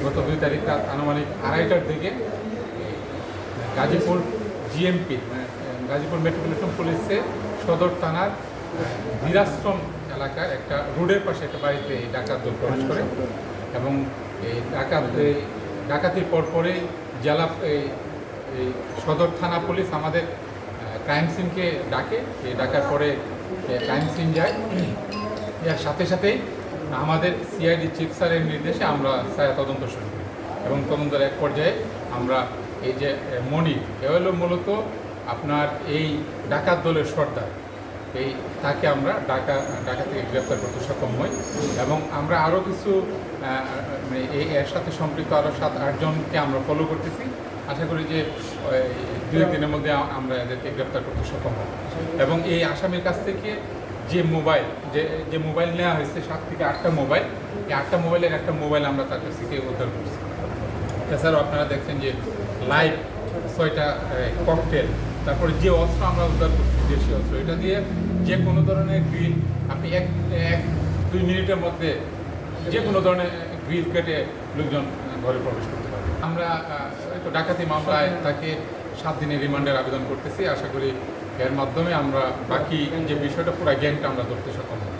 গত 2 তারিখ রাত আনুমানিক 2:30টার দিকে গাজীপুর জিএমপি গাজীপুর মেট্রোপলিটন পুলিশে সদর থানার বীরাশ্রম এলাকার একটা রোডের পাশে একটা বাড়িতে ডাকাত দল প্রবেশ করে এবং এই ডাকাতির পরপরই জেলা সদর থানা পুলিশ আমাদের ক্রাইম সিনকে ডাকে। এই ডাকার পরে ক্রাইম সিন যায়, এর সাথে সাথেই আমাদের সিআইডি চিফ স্যারের নির্দেশে আমরা ছায়া তদন্ত শুরু করি এবং তদন্তের এক পর্যায়ে আমরা এই যে মনির এ হলো মূলত আপনার এই ডাকাত দলের সর্দার, তাকে আমরা ঢাকা থেকে গ্রেপ্তার করতে সক্ষম হই এবং আমরা আরও কিছু এর সাথে সম্পৃক্ত আরও 7-8 জনকে আমরা ফলো করতেছি। আশা করি যে 2 দিনের মধ্যে আমরা এদেরকে গ্রেপ্তার করতে সক্ষম হব এবং এই আসামির কাছ থেকে যে মোবাইল নেওয়া হয়েছে 7 থেকে 8টা মোবাইল, এই 8টা মোবাইলের একটা মোবাইল আমরা তার কাছ থেকে উদ্ধার করছি। এছাড়াও আপনারা দেখছেন যে লাইভ 6টা ককটেল, তারপরে যে অস্ত্র আমরা উদ্ধার করছি দেশীয় অস্ত্র, এটা দিয়ে যে কোনো ধরনের গ্রিল আপনি 1-2 মিনিটের মধ্যে যে কোনো ধরনের গ্রিল কেটে লোকজন ঘরে প্রবেশ করতে পারবে। আমরা ডাকাতি মামলায় তাকে 7 দিনের রিমান্ডের আবেদন করতেছি। আশা করি এর মাধ্যমে আমরা বাকি যে বিষয়টা পুরো গ্যাংটা আমরা ধরতে সক্ষম হব।